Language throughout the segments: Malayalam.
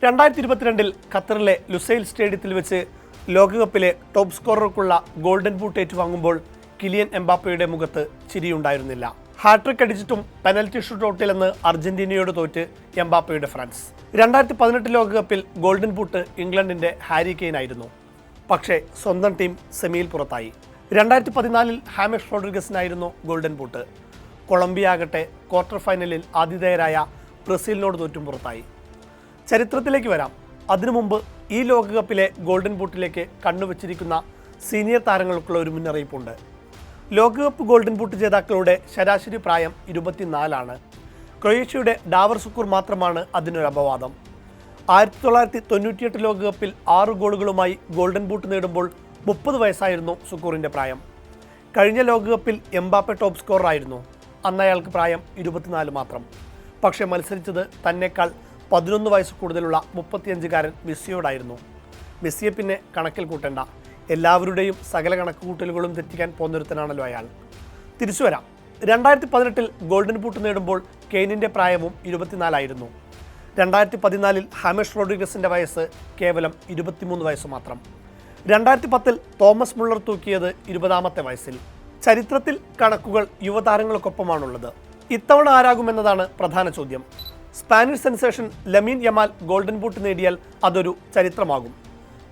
2022 ഖത്തറിലെ ലുസൈൽ സ്റ്റേഡിയത്തിൽ വെച്ച് ലോകകപ്പിലെ ടോപ്പ് സ്കോറർക്കുള്ള ഗോൾഡൻ ബൂട്ട് ഏറ്റുവാങ്ങുമ്പോൾ കിലിയൻ എംബാപ്പയുടെ മുഖത്ത് ചിരിയുണ്ടായിരുന്നില്ല. ഹാട്രിക് അടിച്ചിട്ടും പെനൽറ്റി ഷൂട്ടൗട്ടിലെന്ന് അർജന്റീനയോട് തോറ്റ് എംബാപ്പയുടെ ഫ്രാൻസ്. 2018 ലോകകപ്പിൽ ഗോൾഡൻ ബൂട്ട് ഇംഗ്ലണ്ടിന്റെ ഹാരി കെയ്ൻ ആയിരുന്നു. പക്ഷേ സ്വന്തം ടീം സെമിയിൽ പുറത്തായി. 2014 ഹാമിഷ് റോഡ്രിഗസിനായിരുന്നു ഗോൾഡൻ ബൂട്ട്. കൊളംബിയ ആകട്ടെ ക്വാർട്ടർ ഫൈനലിൽ ആതിഥേയരായ ബ്രസീലിനോട് തോറ്റും പുറത്തായി. ചരിത്രത്തിലേക്ക് വരാം. അതിനു മുമ്പ് ഈ ലോകകപ്പിലെ ഗോൾഡൻ ബൂട്ടിലേക്ക് കണ്ണുവച്ചിരിക്കുന്ന സീനിയർ താരങ്ങൾക്കുള്ള ഒരു മുന്നറിയിപ്പുണ്ട്. ലോകകപ്പ് ഗോൾഡൻ ബൂട്ട് ജേതാക്കളുടെ ശരാശരി പ്രായം 24 ക്രൊയേഷ്യയുടെ ഡാവർ സുക്കൂർ മാത്രമാണ് അതിനൊരു അപവാദം. 1998 ലോകകപ്പിൽ 6 ഗോളുകളുമായി ഗോൾഡൻ ബൂട്ട് നേടുമ്പോൾ 30 വയസ്സായിരുന്നു സുക്കൂറിൻ്റെ പ്രായം. കഴിഞ്ഞ ലോകകപ്പിൽ എംബാപ്പെ ടോപ്പ് സ്കോററായിരുന്നു. അന്ന് അയാൾക്ക് പ്രായം 24 മാത്രം. പക്ഷേ മത്സരിച്ചത് തന്നെക്കാൾ 11 വയസ്സ് കൂടുതലുള്ള 35-കാരൻ മെസ്സിയോടായിരുന്നു. മെസ്സിയെ പിന്നെ കണക്കിൽ കൂട്ടേണ്ട. എല്ലാവരുടെയും സകല കണക്കുകൂട്ടലുകളും തെറ്റിക്കാൻ പോന്നൊരുത്തനാണല്ലോ അയാൾ. തിരിച്ചു വരാം. 2018 ഗോൾഡൻ ബൂട്ട് നേടുമ്പോൾ കെയ്നിൻ്റെ പ്രായവും 24 2014 ഹാമിഷ് റോഡ്രിഗസിൻ്റെ വയസ്സ് കേവലം 23 വയസ്സ് മാത്രം. 2010 തോമസ് മുള്ളർ തൂക്കിയത് 20ാമത്തെ വയസ്സിൽ. ചരിത്രത്തിൽ കണക്കുകൾ യുവതാരങ്ങൾക്കൊപ്പമാണുള്ളത്. ഇത്തവണ ആരാകുമെന്നതാണ് പ്രധാന ചോദ്യം. Spanish sensation Lamine Yamal golden boot നേടിയാൽ അതൊരു ചരിത്രമാകും.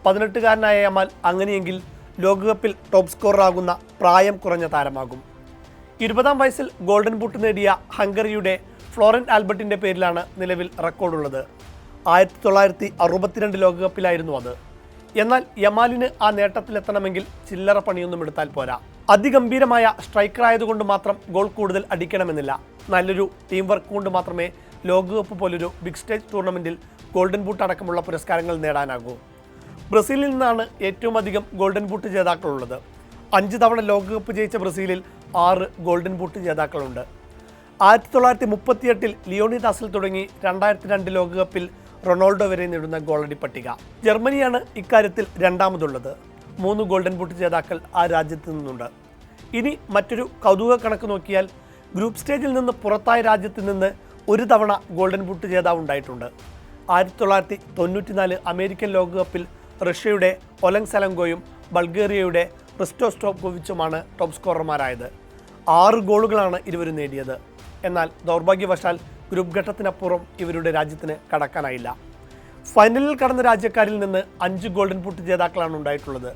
18-കാരനായ യമാൽ അങ്ങനെയെങ്കിൽ ലോകകപ്പിൽ ടോപ്പ് സ്കോററാകുന്ന പ്രായം കുറഞ്ഞ താരമാകും. 20ാം വയസ്സിൽ ഗോൾഡൻ ബൂട്ട് നേടിയ ഹംഗറിയുടെ ഫ്ലോറന്റ് ആൽബർട്ടിൻ്റെ പേരിലാണ് നിലവിൽ റെക്കോർഡുള്ളത്. 1962 ലോകകപ്പിലായിരുന്നു അത്. എന്നാൽ യമാലിന് ആ നേട്ടത്തിലെത്തണമെങ്കിൽ ചില്ലറ പണിയൊന്നും എടുത്താൽ പോരാ. അതിഗംഭീരമായ സ്ട്രൈക്കർ ആയതുകൊണ്ട് മാത്രം ഗോൾ കൂടുതൽ അടിക്കണമെന്നില്ല. നല്ലൊരു ടീം വർക്ക് കൊണ്ട് മാത്രമേ ലോകകപ്പ് പോലൊരു ബിഗ് സ്റ്റേജ് ടൂർണമെൻറ്റിൽ ഗോൾഡൻ ബൂട്ട് അടക്കമുള്ള പുരസ്കാരങ്ങൾ നേടാനാകൂ. ബ്രസീലിൽ നിന്നാണ് ഏറ്റവും അധികം ഗോൾഡൻ ബൂട്ട് ജേതാക്കളുള്ളത്. 5 തവണ ലോകകപ്പ് ജയിച്ച ബ്രസീലിൽ 6 ഗോൾഡൻ ബൂട്ട് ജേതാക്കളുണ്ട്. 1938 ലിയോണിദാസിൽ തുടങ്ങി 2002 ലോകകപ്പിൽ റൊണാൾഡോ വരെ നേടുന്ന ഗോളടി പട്ടിക. ജർമ്മനിയാണ് ഇക്കാര്യത്തിൽ രണ്ടാമതുള്ളത്. 3 ഗോൾഡൻ ബൂട്ട് ജേതാക്കൾ ആ രാജ്യത്ത് നിന്നുണ്ട്. ഇനി മറ്റൊരു കൗതുക കണക്ക് നോക്കിയാൽ ഗ്രൂപ്പ് സ്റ്റേജിൽ നിന്ന് പുറത്തായ രാജ്യത്ത് നിന്ന് ഒരു തവണ ഗോൾഡൻ ബൂട്ട് ജേതാവ് ഉണ്ടായിട്ടുണ്ട്. 1994 അമേരിക്കൻ ലോകകപ്പിൽ റഷ്യയുടെ ഒലങ് സെലങ്കോയും ബൾഗേറിയയുടെ റിസ്റ്റോ സ്റ്റോക്കോവിച്ചുമാണ് ടോപ്പ് സ്കോറർമാരായത്. 6 ഗോളുകളാണ് ഇരുവരും നേടിയത്. എന്നാൽ ദൗർഭാഗ്യവശാൽ ഗ്രൂപ്പ് ഘട്ടത്തിനപ്പുറം ഇവരുടെ രാജ്യത്തിന് കടക്കാനായില്ല. ഫൈനലിൽ കടന്ന രാജ്യക്കാരിൽ നിന്ന് 5 ഗോൾഡൻ ബൂട്ട് ജേതാക്കളാണ് ഉണ്ടായിട്ടുള്ളത്.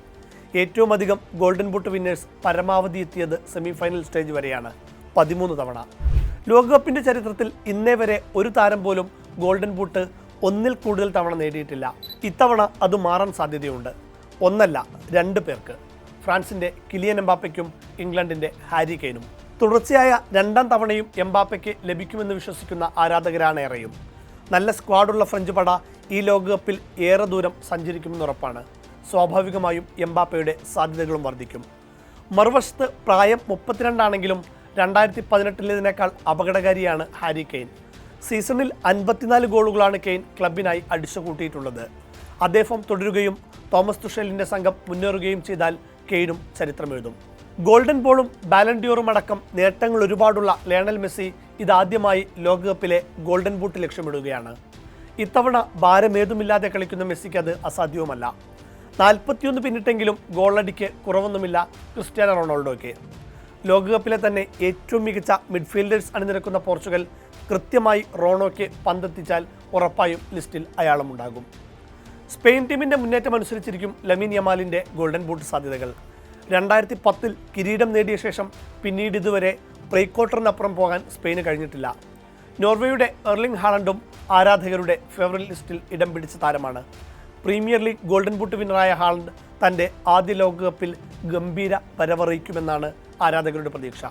ഏറ്റവും അധികം ഗോൾഡൻ ബൂട്ട് വിന്നേഴ്സ് പരമാവധി എത്തിയത് സെമി ഫൈനൽ സ്റ്റേജ് വരെയാണ്, 13 തവണ. ലോകകപ്പിൻ്റെ ചരിത്രത്തിൽ ഇന്നേ വരെ ഒരു താരം പോലും ഗോൾഡൻ ബൂട്ട് 1-ൽ കൂടുതൽ തവണ നേടിയിട്ടില്ല. ഇത്തവണ അത് മാറാൻ സാധ്യതയുണ്ട്. 1 അല്ല 2 പേർക്ക്. ഫ്രാൻസിൻ്റെ കിലിയൻ എംബാപ്പയ്ക്കും ഇംഗ്ലണ്ടിൻ്റെ ഹാരി കെയ്നും. തുടർച്ചയായ 2ാം തവണയും എംബാപ്പയ്ക്ക് ലഭിക്കുമെന്ന് വിശ്വസിക്കുന്ന ആരാധകരാണ് ഏറെയും. നല്ല സ്ക്വാഡുള്ള ഫ്രഞ്ച് പട ഈ ലോകകപ്പിൽ ഏറെ ദൂരം സഞ്ചരിക്കുമെന്ന് ഉറപ്പാണ്. സ്വാഭാവികമായും എംബാപ്പയുടെ സാധ്യതകളും വർദ്ധിക്കും. മറുവശത്ത് പ്രായം 32 ആണെങ്കിലും 2018 അപകടകാരിയാണ് ഹാരി കെയ്ൻ. സീസണിൽ 54 ഗോളുകളാണ് കെയ്ൻ ക്ലബിനായി അടിച്ചു കൂട്ടിയിട്ടുള്ളത്. അതേ ഫോം തുടരുകയും തോമസ് തുഷേലിൻ്റെ സംഘം മുന്നേറുകയും ചെയ്താൽ കെയ്നും ചരിത്രമെഴുതും. ഗോൾഡൻ ബോളും ബാലൻഡിയോറും അടക്കം നേട്ടങ്ങൾ ഒരുപാടുള്ള ലയണൽ മെസ്സി ഇതാദ്യമായി ലോകകപ്പിലെ ഗോൾഡൻ ബൂട്ട് ലക്ഷ്യമിടുകയാണ്. ഇത്തവണ ഭാരമേതുമില്ലാതെ കളിക്കുന്ന മെസ്സിക്ക് അത് അസാധ്യവുമല്ല. 41 പിന്നിട്ടെങ്കിലും ഗോളടിക്ക് കുറവൊന്നുമില്ല ക്രിസ്ത്യാനോ റൊണാൾഡോയ്ക്ക്. ലോകകപ്പിലെ തന്നെ ഏറ്റവും മികച്ച മിഡ്ഫീൽഡേഴ്സ് അണിനിരക്കുന്ന പോർച്ചുഗൽ കൃത്യമായി റോണോയ്ക്ക് പന്തെത്തിച്ചാൽ ഉറപ്പായും ലിസ്റ്റിൽ അയാളുമുണ്ടാകും. സ്പെയിൻ ടീമിൻ്റെ മുന്നേറ്റം അനുസരിച്ചിരിക്കും ലമീൻ യമാലിൻ്റെ ഗോൾഡൻ ബൂട്ട് സാധ്യതകൾ. 2010 കിരീടം നേടിയ ശേഷം പിന്നീട് ഇതുവരെ പ്രീ ക്വാർട്ടറിനപ്പുറം പോകാൻ സ്പെയിന് കഴിഞ്ഞിട്ടില്ല. നോർവേയുടെ എർലിംഗ് ഹാലണ്ടും ആരാധകരുടെ ഫേവറേറ്റ് ലിസ്റ്റിൽ ഇടം പിടിച്ച താരമാണ്. പ്രീമിയർ ലീഗ് ഗോൾഡൻ ബൂട്ട് വിന്നറായ ഹാലണ്ട് തൻ്റെ ആദ്യ ലോകകപ്പിൽ ഗംഭീര വരവറിയിക്കുമെന്നാണ് ആരാധകരുടെ പ്രതീക്ഷ.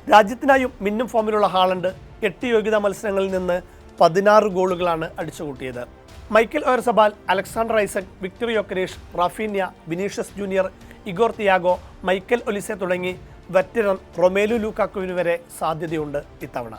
രാജ്യത്തിനായും മിന്നും ഫോമിലുള്ള ഹാലണ്ട് 8 യോഗ്യതാ മത്സരങ്ങളിൽ നിന്ന് 16 ഗോളുകളാണ് അടിച്ചുകൂട്ടിയത്. Michael Oyarzabal, Alexander Isak, Viktor Gyokeres, Raphinha, Vinicius Junior, Igor Thiago, Michael Olise തുടങ്ങി വെറ്ററൻ റൊമേലു ലൂക്കാക്കുവിന് വരെ സാധ്യതയുണ്ട് ഇത്തവണ.